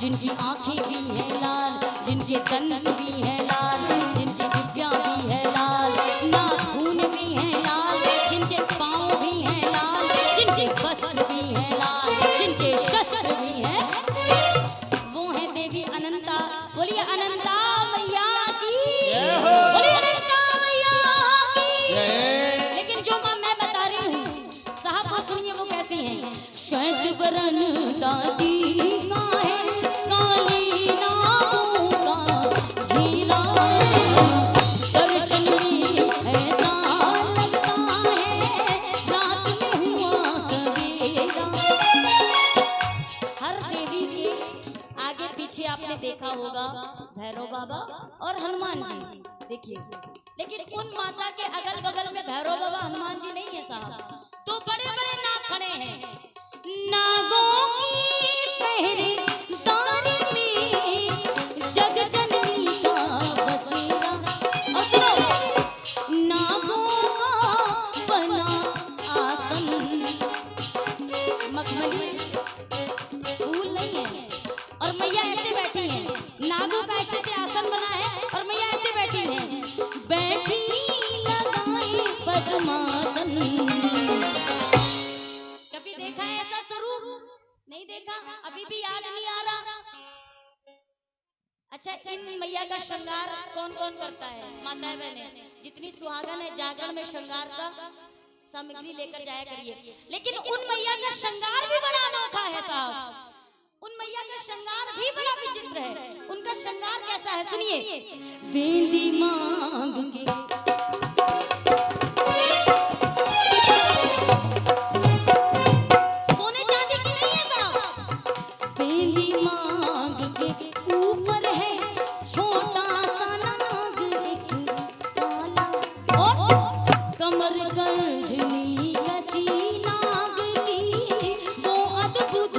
जिनकी आंखें भी हैं लाल, जिनके दंत भी हैं लाल, जिनकी विद्या भी है लाल, नाखून भी हैं लाल, जिनके पाँव भी हैं लाल, जिनके वस्त्र भी हैं लाल, जिनके शस्त्र भी हैं, वो है देवी अनंता। बोलिए अनंता मैया की, बोलिए अनंता मैया की। लेकिन जो माँ मैं बता रही हूँ साहब को सुनिए, वो कैसी हैं। श्वेत वरण दादी का है आपने देखा होगा भैरव बाबा और हनुमान जी, देखिए। लेकिन उन माता के अगल बगल में भैरव बाबा हनुमान जी नहीं है साहब, तो बड़े बड़े नाग खड़े हैं। नागों की पहरे दारी में जग जननी का बसेरा, और सुनो नागों का बना आसन, मखमली फूल नहीं है, और मैया ऐसे बैठी हैं। नागों का ऐसे से आसन बना है और मैया ऐसे बैठी हैं, बैठी लगाई पद्मासन। कभी देखा है ऐसा स्वरूप? नहीं देखा, अभी भी याद नहीं आ रहा। अच्छा, इन मैया का श्रृंगार कौन कौन करता है? माताएं बहनें जितनी सुहागन है जागरण में श्रृंगार का सामग्री लेकर जाया करिए। लेकिन उन मैया का श्रृंगार भी बड़ा अनोखा है साहब, उन मैया का श्रृंगार भी बड़ा विचित्र है। उनका श्रृंगार कैसा है सुनिए। बेंदी मांग के सोने चांदी की नहीं है साहब, बेंदी मांग के ऊपर है छोटा सा नाग एक काला, और कमर गर्दनी कसी नाग की वो अद्भुत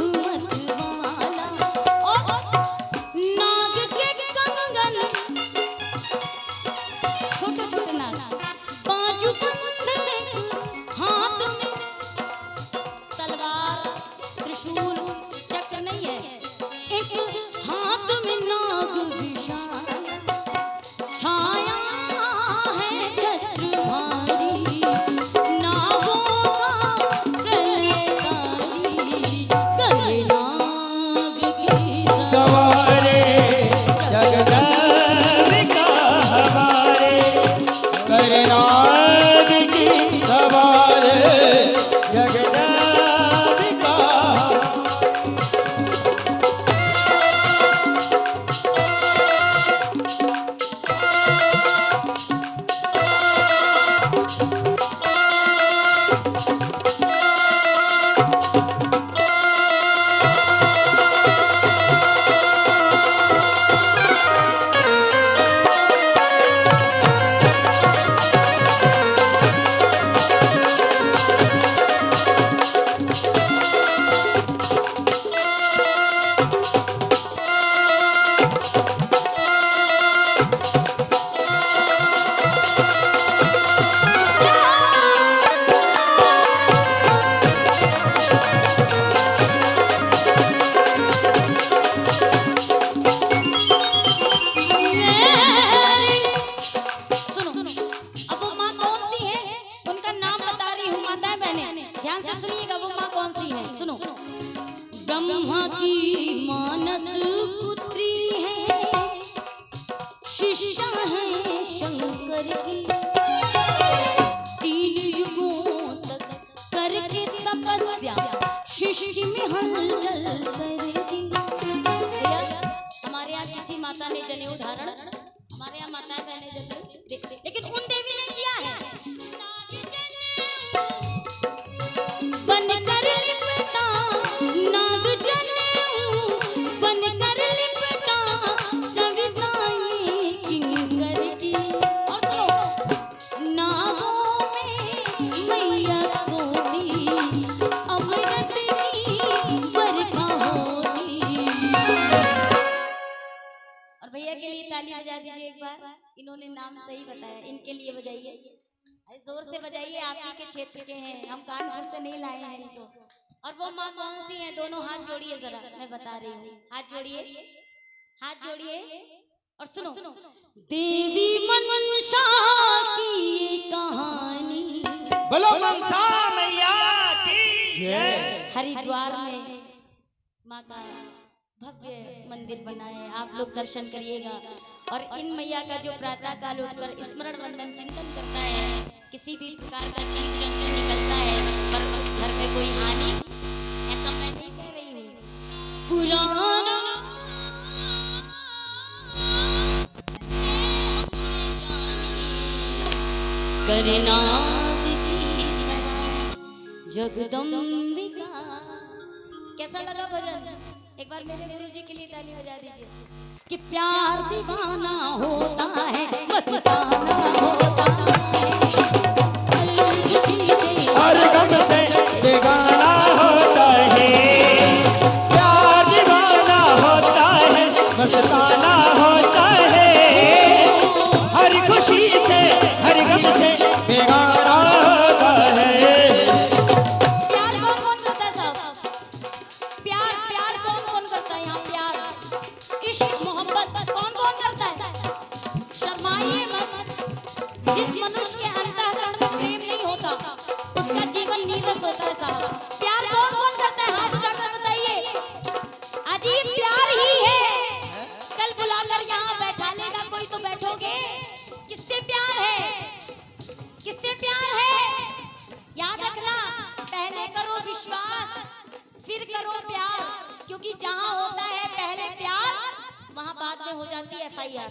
ब्रह्मा की मानस पुत्री है, शिष्या है शंकर की, 3 युगों तक करके तपस्या सृष्टि में हलचल करेगी। हमारे यहाँ किसी माता ने जनेऊ धारण, हमारे यहाँ माताएं बहनें जनेऊ, लेकिन उन देवी ने किया है बनकर लिपटा नाग जनेऊ, बनकर लिपटा सविताई किंकर की, नागों में मैया सोती अमृत की बजा दीजिए एक बार। इन्होंने नाम सही बताया, इनके लिए बजाइए, जोर से बजाइए। आप ही के क्षेत्र के हैं, हम कानपुर से नहीं लाए हैं इनको। और वो माँ कौन सी है? दोनों हाथ जोड़िए जरा, मैं बता रही हूँ। हाथ जोड़िए, हाथ जोड़िए और सुनो। देवी मनसा की ये कहानी, बोलो मनसा मैया की जय। हरिद्वार में माँ का भव्य मंदिर बना है, आप लोग दर्शन करिएगा। और इन मैया का जो प्रातः काल उठकर स्मरण वंदन चिंतन करता है, किसी भी प्रकार का जीव जंतु निकलता है पर उस घर में कोई हानि, ऐसा मैं नहीं कह रही हूँ। पुराना करना जगदम्बिका। कैसा लगा भजन? एक बार मेरे गुरुजी के लिए ताली बजा दीजिए। कि प्यार दीवाना होता है, मस्ताना होता है, हर गम से बेगाना होता है। प्यार दीवाना होता है, मस्ताना होता है, हर खुशी से हर गम से बेगाना होता है। प्यार कौन कौन करता है साहब? प्यार प्यार कौन कौन करता है यहाँ? प्यार इश्क मोहब्बत कौन कौन करता है? शर्माइए मत। जिस मनुष्य के अंतःकरण में प्रेम नहीं होता उसका जीवन नीरस होता है साहब। प्यार कौन कौन करता है? हाथ उठाकर बताइए। अजीब प्यार ही है, कल बुलाकर यहाँ बैठा लेगा कोई तो बैठोगे। किससे प्यार है? किससे प्यार है? याद रखना, पहले करो विश्वास फिर करो प्यार, क्योंकि जहाँ होता है पहले प्यार वहाँ बाद में हो जाती है FIR।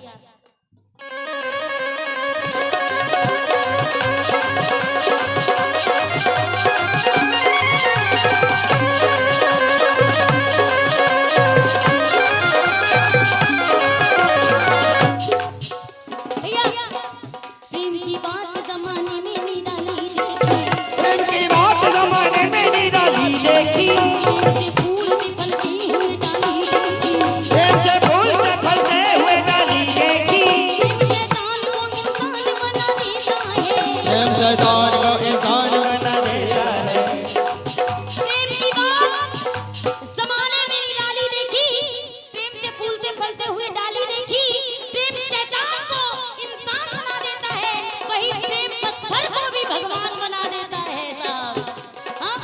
भैया प्रेम की बात जमाने में नहीं डाली देखी, प्रेम की बात जमाने में नहीं डाली देखी, फूल भी फलती हुई डाली देखी, प्रेम से फूल से फलते हुए डाली देखी। प्रेम शैतान को इंसान प्रेम शैतान को इंसान बना देता है। बना देता है। प्रेम की बात जमाने में नहीं डाली देखी, प्रेम से फूलते फलते हुए डाली देखी। प्रेम शैतान को इंसान बना देता है, वही प्रेम पत्थर को भी भगवान बना देता है साहब। हाँ?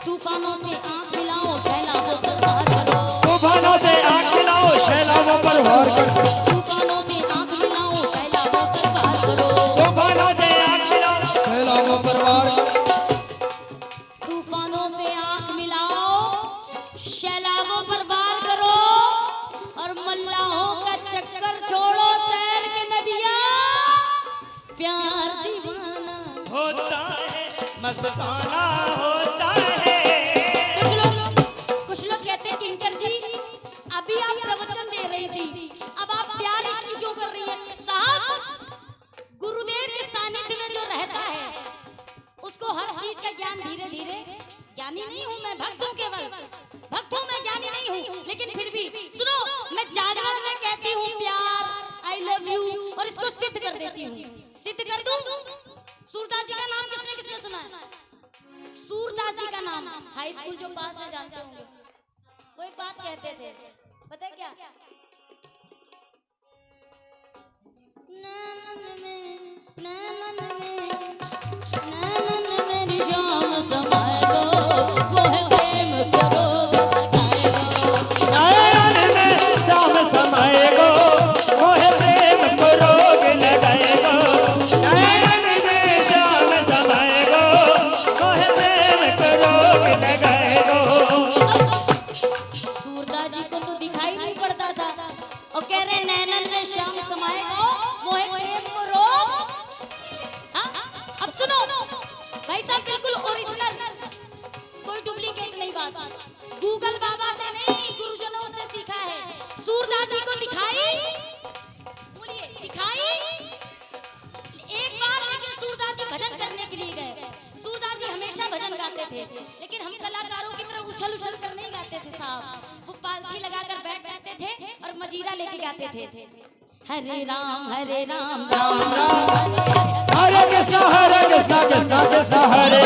तूफानों से आँख मिलाओ, फैलाओ पर वार करो। तूफानों से आग मिलाओ, शैलाओं पर वार करो। तूफानों से आँख मिलाओ, फैलाओ पर वार करो। तूफानों से आग मिलाओ, शैलाओं पर वार करो। तूफानों से आँख मिलाओ, शैलाबों पर वार करो, और मल्लाहों का चक्कर छोड़ो, तैर के नदियाँ। प्यार दीवाना होता है, मस्ताना होता है। कुछ लोग कहते हैं किंकर जी अभी आप प्रवचन दे रही थी, अब आप प्यार इश्क क्यों कर रही हैं? साहब, गुरुदेव के सानिध्य में जो रहता है उसको हर चीज का ज्ञान धीरे धीरे, ज्ञानी नहीं हूँ मैं, भक्त हूँ, केवल भक्त हूँ मैं, ज्ञानी नहीं हूँ, लेकिन फिर भी सुनो, मैं जागरण में कहती हूँ प्यार, आई लव यू, और इसको सिद्ध कर देती हूँ। सिद्ध कर दूं? सूरदास जी का नाम किसने किसने सुना है? सूरदास जी का नाम हाई स्कूल जो पास है जानते होंगे। वो एक बात कहते थे, पता है क्या? नैनन में मेरी जान समाए गो, वो है प्रेम करो नयन में शाम समाएगो, वो है प्रेम को रोग लगाएगो। नयन में शाम समाएगो, वो है प्रेम को रोग लगाएगो। सूरदास जी को तो दिखाई नहीं पड़ता था और कह रहे नैनन में श्याम समाए गो, वो है प्रेम को रोग। हाँ? अब सुनो भाई साहब, बिल्कुल ओरिजिनल, कोई डुप्लीकेट नहीं बात। गूगल बाबा से नहीं, गुरुजनों से सीखा है। सूरदास जी को दिखाई, बोलिए दिखाई एक बार, लेकिन सूरदास जी भजन करने के लिए गए। सूरदास जी हमेशा भजन गाते थे, लेकिन हम कलाकारों की तरह उछल उछल कर नहीं गाते थे साहब। वो पालथी लगाकर बैठ जाते थे और मजीरा लेके गाते थे। हरे राम हरे राम राम राम हरे कृष्णा कृष्णा कृष्णा हरे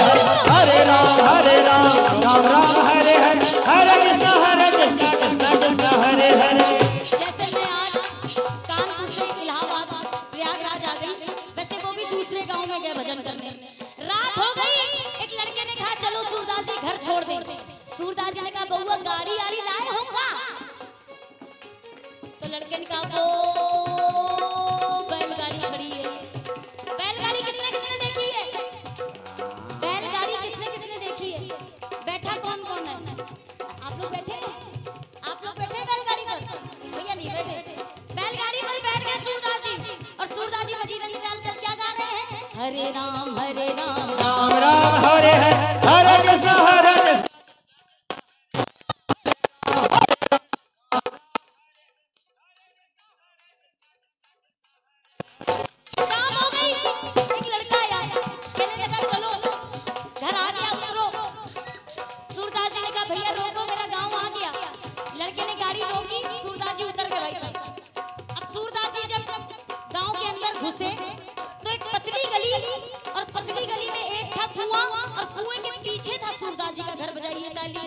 हरे राम राम राम हरे हरे हरे कृष्णा कृष्णा हरे हरे। जैसे मैं आज कानपुर से इलाहाबाद प्रयागराज आ गई, वैसे वो भी दूसरे गांव में गए भजन करने। रात हो गई, एक लड़के ने कहा चलो सूरदास जी घर छोड़ दे। सूरदास जी ने कहा बउआ गाड़ी आड़ी लाए हो का? तो लड़के ने कहा वो बैलगाड़ी खड़ी है। बैलगाड़ी किसने किसने देखी है? बैलगाड़ी किसने किसने देखी है? बैठा कौन कौन है? आप लोग बैठे हैं? आप लोग बैठे हैं बैलगाड़ी पर? भैया नहीं बैठे। बैलगाड़ी पर बैठ गए सूरदास जी, और सूरदास जी मजीद अली डालकर क्या गा रहे हैं? हरे राम राम राम हरे हरे कृष्णा कृष्णा। शाम हो गई, एक लड़का आया, कहने लगा चलो घर आ गया उतरो। सूरदास जी ने कहा भैया रोको मेरा गांव आ गया। लड़के ने गाड़ी रोकी, सूरदास जी उतर गए भाई साहब। अब सूरदास जी जब गांव के अंदर घुसे तो एक पतली गली, और पतली गली में एक था कुआं, और कुएं के पीछे था सूरदास जी का घर। बजाइए ताली।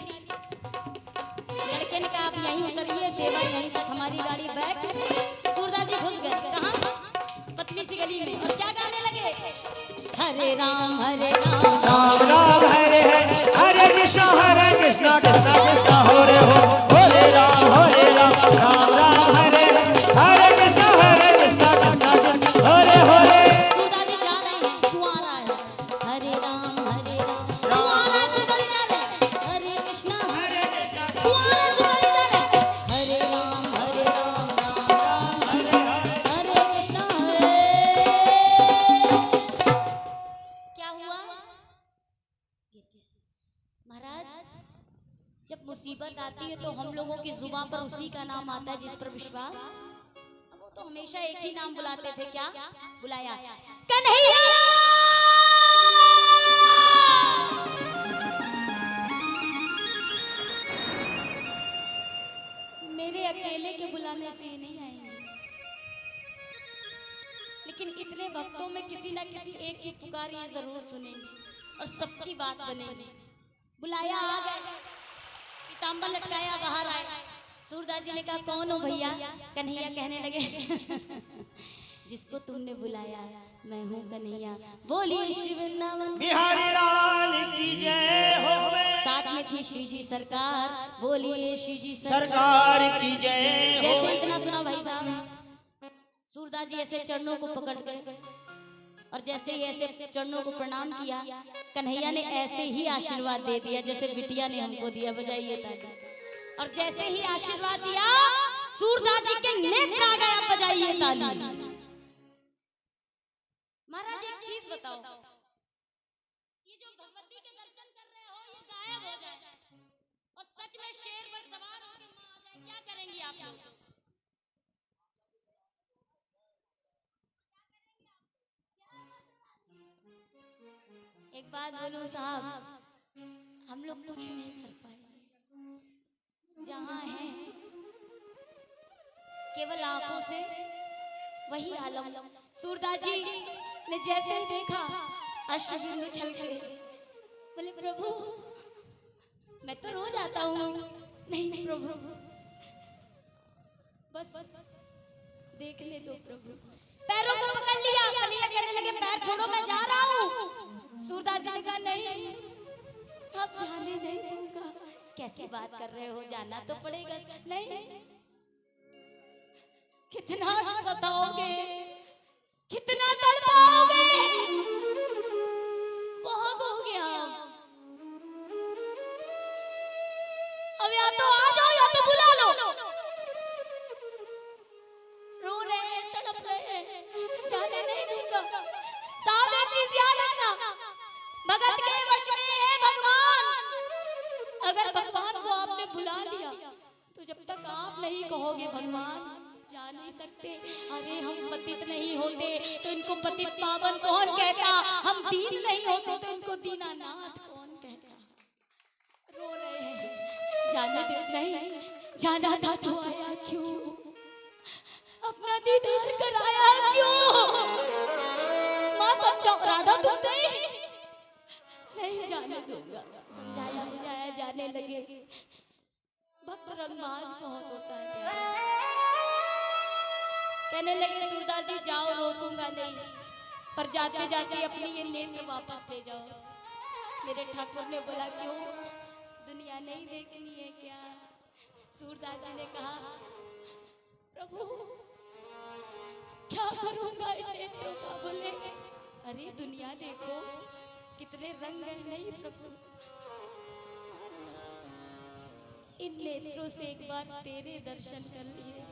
लड़के ने कहा आप यहीं उतरिए, सेवा यहीं तक, हमारी गाड़ी बैक। सूरदास जी घुस गए कहाँ? पतली सी गली में, और क्या गाने लगे? हरे राम राम राम हरे हरे कृष्णा कृष्णा हरे राम राम राम हरे हरे कृष्णा कृष्णा हरे हरे। सूरदास जी जा रहे हैं, कुआं आ रहा है। हरे राम कुआं आ रहा है, सूरदास जी जा रहे हैं। हरे कृष्णा कुआं आ रहा है, सूरदास जी जा रहे हैं। हरे राम राम राम हरे कृष्णा हरे। क्या हुआ महाराज? जब मुसीबत आती है तो हम लोगों की जुबान पर उसी का नाम आता है जिस पर विश्वास। अब वो तो हमेशा एक ही नाम बुलाते थे, क्या बुलाया? कन्हैया। मेरे अकेले के बुलाने से ये नहीं आएंगे, लेकिन इतने भक्तों में किसी ना किसी एक की पुकार ये जरूर सुनेंगे और सबकी बात बनेगी। बुलाया आ गए, पीताम्बर लटकाया बाहर आए। सूरदास जी ने कहा कौन हो भैया? कन्हैया कहने लगे जिसको तुमने बुलाया मैं हूँ कन्हैया। बोलिए श्री वृंदावन बिहारी लाल की जय हो। साथ में थी श्री जी सरकार। बोलिए श्री जी सरकार की जय हो। जैसे इतना सुना भाई साहब, सूरदास जी ऐसे चरणों को पकड़ गए, और जैसे ही ऐसे चरणों को प्रणाम किया, कन्हैया ने ऐसे ही आशीर्वाद दे दिया जैसे बिटिया ने हमको दिया। बजाइए ताली। और जैसे ही आशीर्वाद दिया, सूरदास जी के नेत्र आ गए। अब बजाइए ताली। महाराज एक चीज बताओ, ये जो भगवती के दर्शन कर रहे हो ये गायब हो जाए और सच में शेर पर सवार होकर मां आ जाए, क्या करेंगी आप लोग? एक बात बोलूं साहब, हम लोग कुछ नहीं कर पाएंगे। जहां है केवल आंखों से वही आलम। सूरदास जी ने जैसे ही देखा अश्रुबिंदु छलके। बोले प्रभु मैं तो रोज आता हूँ। नहीं प्रभु बस देख ले दो प्रभु। पैरों को पकड़ लिया। कन्हैया कहने लगे पैर छोड़ो मैं जा रहा हूँ। सूरदास जी ने कहा नहीं अब जाने नहीं दूंगा। कैसी बात कर रहे हो, जाना तो पड़ेगा। नहीं कितना बताओगे, कितना तड़पाओगे, बहुत हो गया। अब या तो आ जाओ या तो बुला लो। रो रहे तड़प रहे, जाने नहीं दूंगा। साहब एक चीज याद रखना, भगत के वश में है भगवान। अगर भगवान को आपने बुला लिया तो जब तक आप नहीं कहोगे भगवान जा नहीं सकते। अरे हम पतित नहीं होते तो इनको पतित पावन कौन कहता, हम दीन नहीं होते तो इनको दीनानाथ कौन कहता। रो रहे हैं, जाने दे नहीं, जाना था तो आया क्यों। अपना दीदार कराया क्यों? माँ समझाओ, राधा तुम नहीं जाने दूंगा। समझाया बुझाया जाने लगे। भक्त रंगबाज बहुत होता है क्या? कहने लगे सूरदास जी जाओ, रोकूंगा नहीं, पर जाते जाते अपनी ये नेत्र वापस ले जाओ। मेरे ठाकुर ने बोला क्यों, दुनिया नहीं देखनी है क्या? सूरदास जी ने कहा प्रभु क्या करूंगा इन नेत्रों का? बोले अरे दुनिया देखो कितने रंग है। नहीं प्रभु, इन नेत्रों से एक बार तेरे दर्शन कर लिए,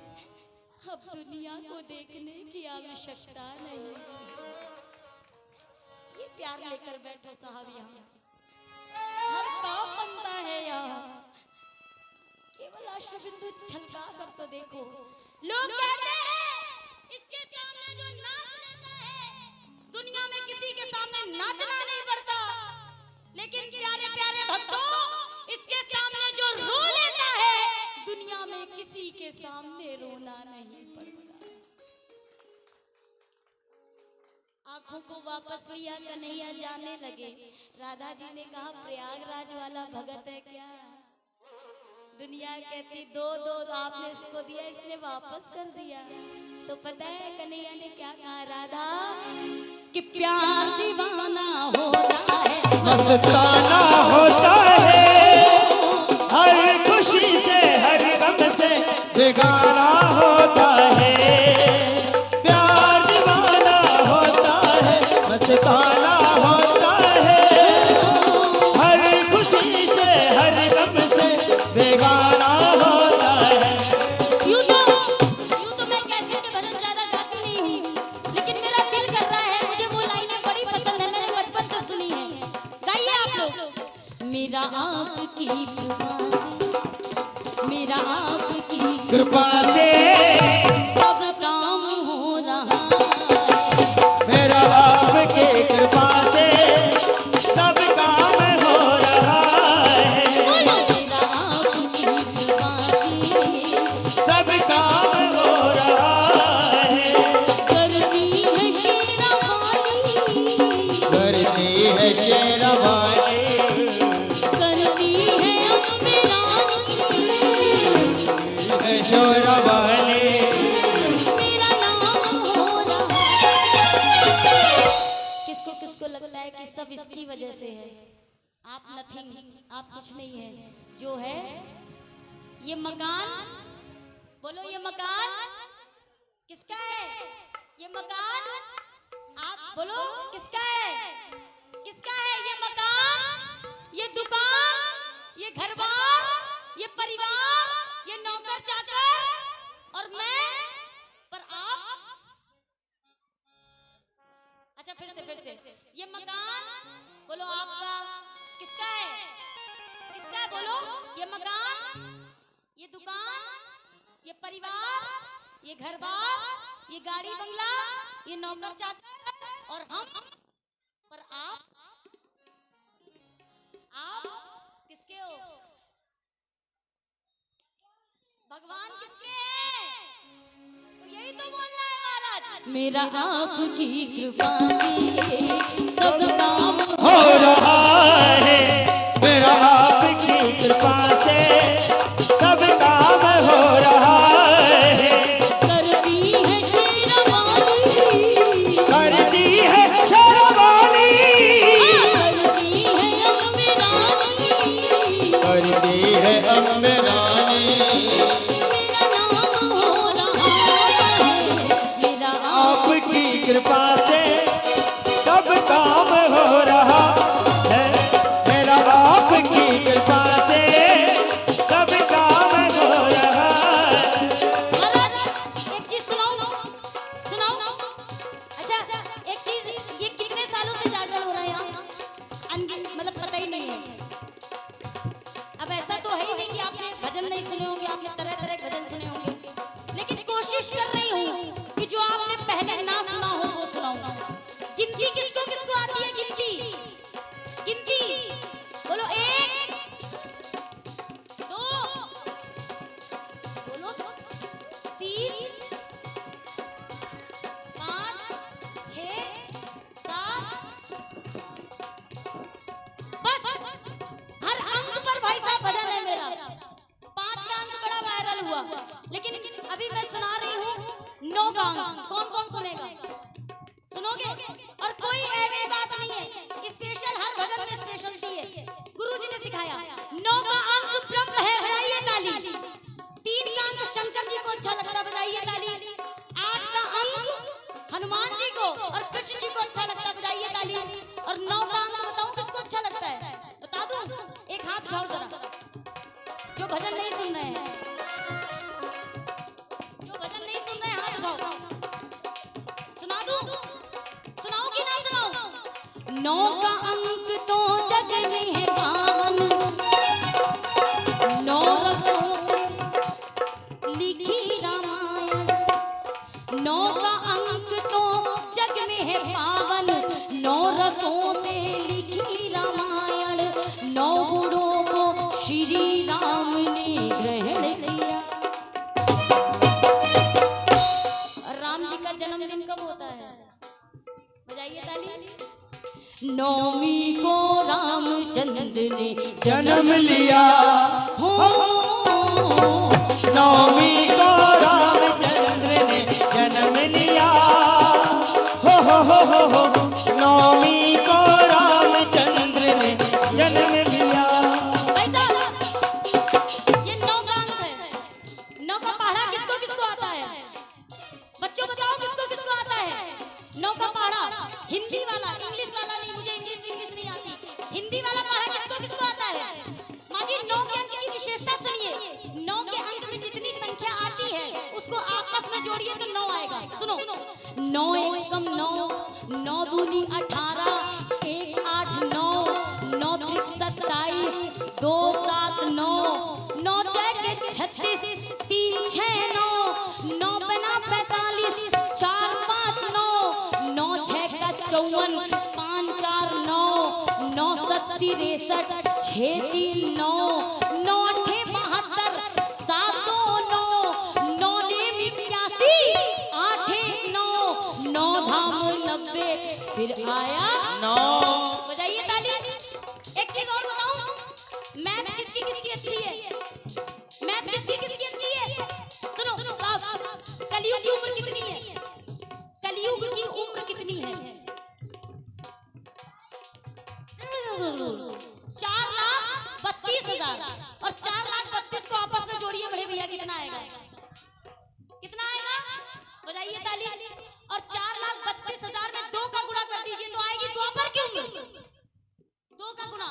अब दुनिया को देखने की आवश्यकता नहीं। ये प्यार लेकर बैठो साहब, यहाँ हर काम बनता है। यहाँ केवल अश्वबिंदु छलका कर तो देखो। लोग कहते हैं इसके सामने जो नाच लेता है, दुनिया में किसी के सामने नाचना नहीं पड़ता, लेकिन प्यारे प्यारे भक्तों, इसके सामने जो रो लेता है, दुनिया में किसी के सामने रोना नहीं पड़ता। आंखों को वापस लिया, कन्हैया जाने लगे। राधा जी ने कहा प्रयागराज वाला भगत है क्या? दुनिया कहती दो दो आपने इसको दिया, इसने वापस कर दिया। तो पता है कन्हैया ने क्या कहा? राधा कि प्यार दीवाना होता है, मस्ताना होता है, हर खुशी से हर गम से बेगाना होता है। प्यार दीवाना होता है, मस्ताना होता है, हर खुशी से हर गम से बेगाना होता है। यूं तो मैं कैसे के भजन ज्यादा गाती नहीं हूँ, लेकिन मेरा दिल कर रहा है, मुझे वो लाइनें बड़ी पसंद है, मैंने बचपन से सुनी है। गाइए आप लोग। मेरा आपकी कृपा से, मेरा आपकी कृपा से सब काम हो रहा है। मेरा आपकी कृपा से सब काम हो रहा है। बोलो मेरा आपकी कृपा से सब काम हो रहा है। करती है शेरवानी, करती है शेरवानी, करती है अम्बे रानी, शेरवानी, मेरा नाम हो रहा है। किसको किसको लगता है कि सब इसकी वजह से है? आप नथिंग, आप कुछ नहीं है। जो है ये मकान, बोलो ये मकान किसका है? ये मकान आप बोलो किसका है? किसका है ये मकान, ये दुकान, ये घर-बार, ये परिवार, ये नौकर चाकर और मैं, पर आप। अच्छा फिर से ये मकान बोलो आपका किसका है? किसका है बोलो? ये मकान, ये दुकान, ये परिवार, ये घर-बार, ये गाड़ी बंगला, ये नौकर चाकर और हम, पर आप किसके हो? भगवान किसके हैं? तो यही तो बोलना है महाराज। मेरा आपकी कृपा से सब काम हो रहा है। मेरा आपकी कृपा से सब काम हो रहा है। करती है शेरवानी, करती है शेरवानी, करती है अम्बे रानी, करती है अम्बे रानी, मेरा नाम हो रहा है। मेरा आपकी कृपा से सब काम हो रहा है। मेरा आपकी कृपा से सब काम हो रहा है। महाराज एक चीज सुनाओ। अच्छा एक चीज, ये कितने सालों से जागरण हो रहा है यहाँ? मतलब पता ही नहीं है। अब ऐसा तो है ही नहीं कि आपने भजन नहीं सुने होंगे, आपने तरह तरह के भजन सुने होंगे, लेकिन कोशिश कर रही हूँ कि जो आपने पहले ना सुना हो वो सुनाऊं। गिनती किसको किसको आती है? गिनती बोलो 1 2 बोलो 3 अंग कौन कौन सुनेगा? सुनोगे? और कोई ऐसी बात नहीं है, स्पेशल हर भजन में स्पेशलिटी है। गुरुजी ने सिखाया 9 का अंक ब्रह्म है, बजाइए ताली। 3 का अंक शंकर जी को अच्छा लगता है, बजाइए ताली। 8 का अंक हनुमान जी को और कृष्ण जी को अच्छा लगता है, बजाइए ताली। और 9 का अंक बताऊं किसको अच्छा लगता है? बता दूं? एक हाथ उठाओ जरा, जो भजन नहीं सुन रहे हैं, जो भजन नहीं सुन रहे हैं हाथ उठाओ। सुना दूं? सुनाओ कि ना सुनाओ? 9 का अंक तो जग में है पावन, 9 रसों से लिखी रामायण। 9 का अंक तो जग में है पावन, 9 रसों से लिखी रामायण। 9 गुणों को श्री राम ने ग्रहण किया। राम जी का जन्मदिन कब होता है? बजाइए ताली। 9वीं को रामचंद्र ने जन्म लिया हो, 9वीं को रामचंद्र ने जन्म लिया हो 9वीं को रामचंद्र ने जन्म लिया। भाई साहब, ये 9 का अंक है। 9 का पहाड़ा किसको किसको आता है? बच्चों बताओ किसको किसको आता है? 9 का पहाड़ा हिंदी वाला, इंग्लिश वाला नहीं, मुझे इंग्लिश नहीं आती। हिंदी वाला पहाड़ा किसको किसको आता है? माँ जी 9 के अंक की विशेषता सुनिए। 9 के अंक में जितनी संख्या आती है उसको आपस में जोड़िए तो 9 आएगा। सुनो, 9 एकम 9, 9 दूनी 18, 1 8 9, 9 त्रिक 27, 2 7 9, 9 चौक 36, 3 6 9, 9 बना 45, 4 5 9, 9 6 का 54, 5 4 9, 9 7 63, 6 3 9, 9 8 72, 7 2 9, 9 9 81, 8 1 9, 9 धाम 90, फिर आया 9 बजाइए ताली। एक चीज और बताऊं, मैथ किसकी किसकी अच्छी है? मैथ किसकी किसकी अच्छी है? सुनो साहब, कलयुग की उम्र कितनी है? कलयुग की उम्र कितनी है? 4,32,000 और 4,32,000 को आपस में जोड़िए बड़े भैया, कितना आएगा? कितना आएगा? बजाइए ताली। और 4,32,000 में 2 का गुणा कर दीजिए तो आएगी द्वापर की उम्र। 2 का गुणा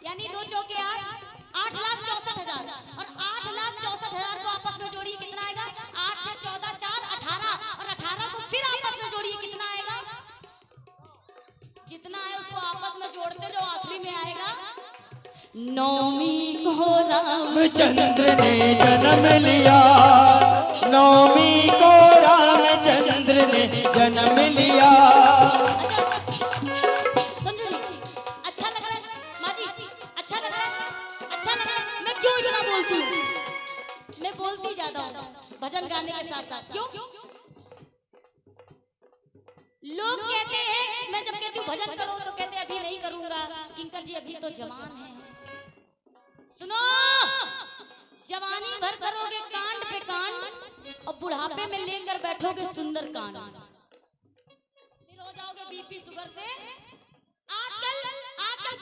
यानी 2 चौके 8, 8,64,000 और 8,64,000 को आपस में जोड़िए, कितना आएगा? 8 से 14 4 18 और 18 को फिर आपस में जोड़िए, कितना आएगा? जितना है उसको आपस में जोड़ते जो आखिरी में आएगा 9वीं को रामचंद्र ने जन्म लिया 9वीं को रामचंद्र ने जन्म लिया। समझो जी, अच्छा लग रहा है माँ जी? अच्छा लग रहा है? अच्छा लग रहा है? मैं क्यों इतना बोलती हूँ? मैं बोलती ज्यादा हूँ भजन गाने के साथ साथ। क्यों? लोग कहते हैं, मैं जब कहती हूँ भजन करो तो कहते हैं अभी नहीं करूंगा, किंकर जी अभी तो जवान है। सुनो, जवानी भर करोगे कांड पे कांड और बुढ़ापे में लेकर बैठोगे सुंदर कांड, फिर हो जाओगे बीपी शुगर से। आजकल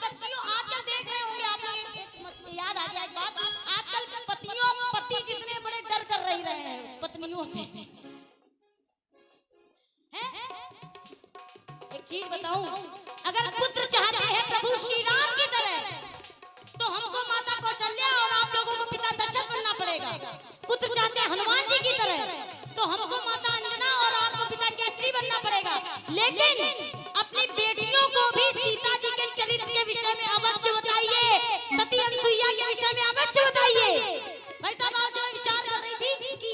बच्चियों, आजकल देख रहे होंगे आप लोग, याद आ गया एक बात, आजकल पति जितने बड़े डर कर रहे हैं पत्नियों से। एक चीज बताऊं, अगर पुत्र चाहते हैं प्रभु श्री राम की तरह तो हमको माता कौशल्या और आप लोगों को पिता दशरथ बनना पड़ेगा। पुत्र चाहते हैं हनुमान जी की तरह तो हमको माता अंजना और आपको पिता केसरी बनना पड़ेगा। लेकिन अपनी बेटियों को भी सीता जी के चरित्र के विषय में अवश्य बताइए, सती अनसुईया के विषय में अवश्य बताइए। भाई साहब, आज मैं विचार कर रही थी कि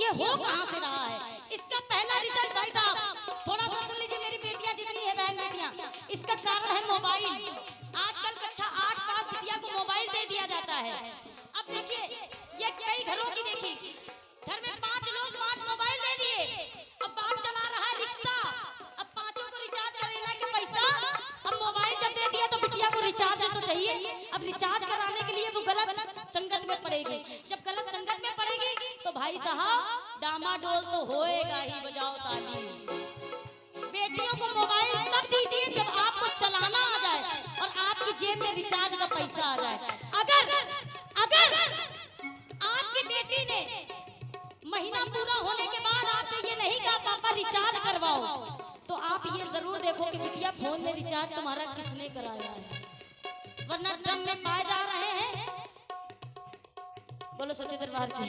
ये हो कहां से रहा है। इसका पहला रिजल्ट भाई साहब थोड़ा सा सुन लीजिए, मेरी बेटियां जितनी है बहन बेटियां, इसका कारण है मोबाइल। आजकल कक्षा 8 पास बिटिया को मोबाइल दे दिया जाता है। अब देखिए, ये कई घरों की देखी, घर में 5 लोग 5 मोबाइल दे दिए। अब बाप चला रहा है रिक्शा, अब 5 को रिचार्ज करने के पैसा, अब मोबाइल जब दे दिया तो बिटिया को रिचार्ज तो चाहिए। अब रिचार्ज कराने के लिए वो गलत संगत में पड़ेगी। जब गलत संगत में पड़ेगी तो भाई साहब डामाडोल तो होएगा ही, बजाओ ताली। बेटियों को मोबाइल तब दीजिए जब आपको चलाना आ जाए और आपकी जेब में रिचार्ज का पैसा आ जाए। अगर आपकी बेटी ने महीना पूरा होने के बाद आपसे ये नहीं कहा पापा रिचार्ज करवाओ, तो आप ये जरूर देखो कि बिटिया फोन में रिचार्ज तुम्हारा किसने कराया है, वरना ड्रम में पाए जा रहे हैं। बोलो सच्चे दरबार की।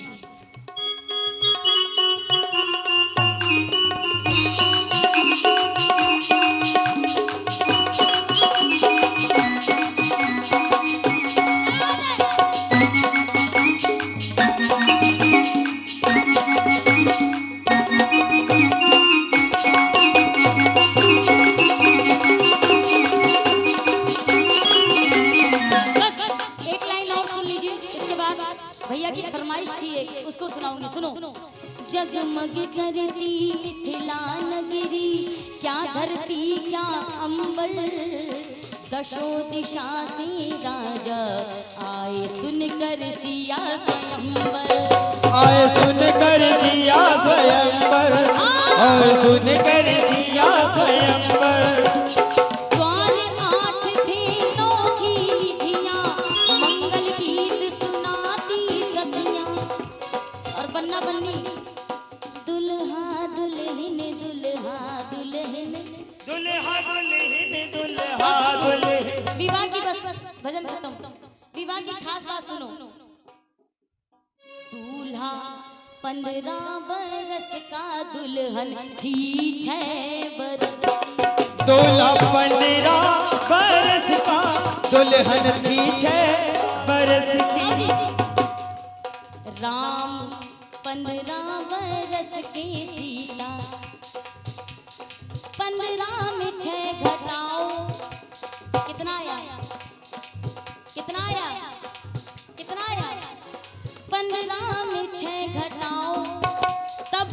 भैया की फरमाइश थी एक, उसको सुनाऊंगी, सुनो। जगमग करती मिथिला नगरी, क्या धरती क्या अंबर, दशों दिशा से राजा आए सुनकर सिया स्वयंवर, आए सुनकर सिया स्वयंवर, आए सुनकर सिया स्वयंवर। विवाह की बस भजन खत्म। विवाह की खास बात सुनो। दूल्हा 15 बरस का, दुल्हन थी 6 बरस। दूल्हा 15 बरस का, दुल्हन थी 6 बरस की। राम 15 बरस के, सीता 15 में 6 घटाओ, कितना आया? कितना आया? कितना आया? 15 में 6 घटाओ, तब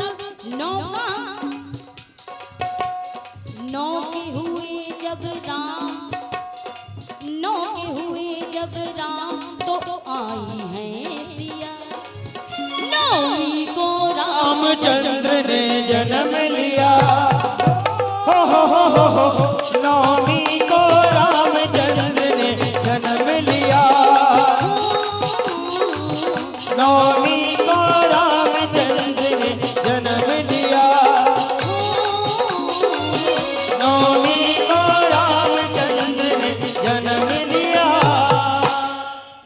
9 के हुए जब राम, 9 के हुए जब राम, तो आई है सिया। 9वीं को रामचंद्र ने जन्म लिया, हो 9वीं को रामचंद्र ने जन्म लिया, 9वीं को रामचंद्र ने जन्म लिया, 9वीं को रामचंद्र ने जन्म लिया।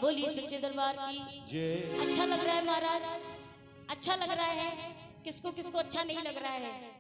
बोलिए सच्चे दरबार की। अच्छा लग रहा है महाराज? अच्छा लग रहा है? किसको किसको अच्छा नहीं लग रहा है?